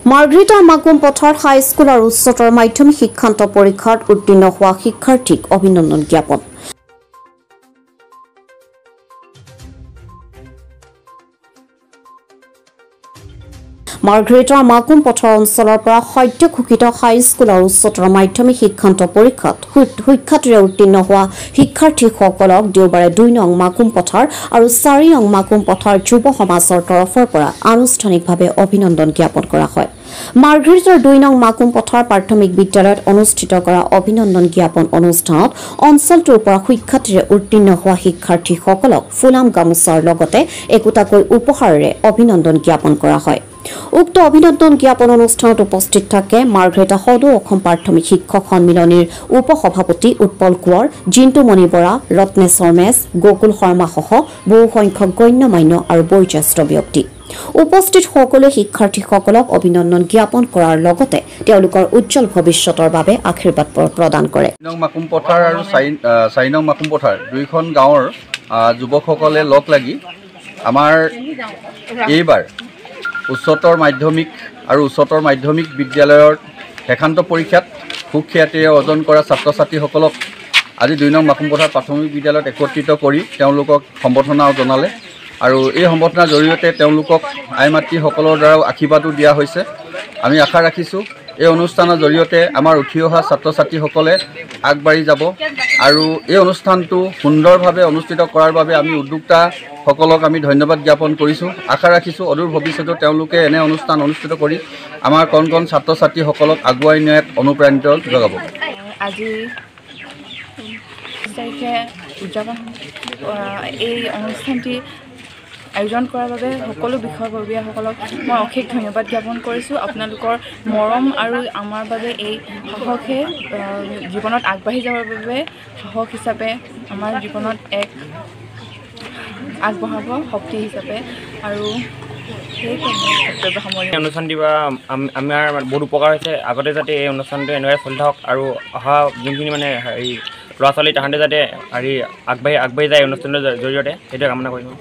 মাৰ্ঘেৰিটা মাকুম পথাৰ হাইস্কুল আৰু উচ্চতৰ মাধ্যমিক শিক্ষান্ত পৰীক্ষাত উত্তীৰ্ণ হোৱা শিক্ষাৰ্থীক অভিনন্দন জ্ঞাপন। মাৰ্ঘেৰিটাৰ মাকুম পথাৰ অঞ্চলৰ পৰা সদ্য ঘোষিত হাইস্কুল আৰু উচ্চতৰ মাধ্যমিক শিক্ষান্ত পৰীক্ষাত সুখ্যাতিৰে উত্তীৰ্ণ হোৱা শিক্ষাৰ্থীসকলক দেওবাৰে ২ নং মাকুম পথাৰ আৰু ৪ নং মাকুম পথাৰ যুৱ সমাজৰ তৰফৰ পৰা আনুষ্ঠানিকভাৱে অভিনন্দন জ্ঞাপন কৰা হয়। মাৰ্ঘেৰিটাৰ ২ নং মাকুম পথাৰ প্ৰাথমিক বিদ্যালয়ত অনুষ্ঠিত কৰা অভিনন্দন জ্ঞাপন অনুষ্ঠানত অঞ্চলটোৰ পৰা সুখ্যাতিৰে উত্তীৰ্ণ হোৱা শিক্ষাৰ্থীসকলক ফুলাম গামোচাৰ লগতে একোটাকৈ উপহাৰেৰে অভিনন্দন জ্ঞাপন কৰা হয়। উক্ত অভিনন্দন জ্ঞাপন অনুষ্ঠানত উপস্থিত থাকে মাৰ্ঘেৰিটা সদৌ অসম প্ৰাথমিক শিক্ষক সন্মিলনীৰ উপসভাপতি উৎপল কোঁৱৰ, জিন্তুমণি বৰা, ৰত্নেশ্বৰ মেছ, গকুল শৰ্মাসহ বহু সংখ্যক গণ্যমান্য আৰু বয়োজ্যেষ্ঠ ব্যক্তি উপস্থিত সকলো শিক্ষাৰ্থীসকলক অভিনন্দন জ্ঞাপন কৰাৰ লগতে তেওঁলোকৰ উজ্জ্বল ভৱিষ্যতৰ বাবে আশীৰ্বাদ প্ৰদান কৰে। ২ নং মাকুম পথাৰ আৰু ৪ নং মাকুম পথাৰ দুইখন গাঁৱৰ যুৱকসকলে লগ লাগি আমাৰ এইবাৰ উচ্চতৰ মাধ্যমিক বিদ্যালয়ৰ শেষান্ত পৰীক্ষাত সুখ্যাতিৰে অৰ্জন কৰা ছাত্ৰ ছাত্ৰীসকলক আজি ২ নং মাকুম পথাৰ প্ৰাথমিক বিদ্যালয়ত একত্ৰিত কৰি তেওঁলোকক সম্বৰ্ধনা জনালে আৰু এই সম্বৰ্ধনাৰ জৰিয়তে তেওঁলোকক আই মাতৃসকলৰ দ্বাৰাও আশীৰ্বাদো দিয়া হৈছে। আমি আশা ৰাখিছোঁ এই অনুষ্ঠানৰ জৰিয়তে আমাৰ উঠি অহা ছাত্ৰ ছাত্ৰীসকলে আগবাঢ়ি যাব আৰু এই অনুষ্ঠানটো সুন্দৰভাৱে অনুষ্ঠিত কৰাৰ বাবে আমি উদ্যোক্তাসকলক আমি ধন্যবাদ জ্ঞাপন কৰিছোঁ। আশা ৰাখিছোঁ অদূৰ ভৱিষ্যতেও তেওঁলোকে এনে অনুষ্ঠান অনুষ্ঠিত কৰি আমাৰ কণ ছাত্ৰ ছাত্ৰীসকলক আগুৱাই নিয়াত অনুপ্ৰাণিত জগাব। আজি তাৰিখে উদযাপন এই অনুষ্ঠানটি আয়োজন কৰাৰ বাবে সকলো বিষয়ববীয়াসকলক মই অশেষ ধন্যবাদ জ্ঞাপন কৰিছোঁ। আপোনালোকৰ মৰম আৰু আমাৰ বাবে এই সাহসে জীৱনত আগবাঢ়ি যাবৰ বাবে সাহস হিচাপে আমাৰ জীৱনত এক আগবঢ়াব শক্তি হিচাপে আৰু অনুষ্ঠানটি পৰা আমাৰ বহুত উপকাৰ হৈছে। আগতে যাতে এই অনুষ্ঠানটো এনেদৰে চলি থাকক আৰু অহা যোনখিনি মানে হেৰি ল'ৰা ছোৱালী তাহাঁতে যাতে আগবাঢ়ি যায় অনুষ্ঠানৰ জৰিয়তে সেইটোৱে কামনা কৰিছোঁ।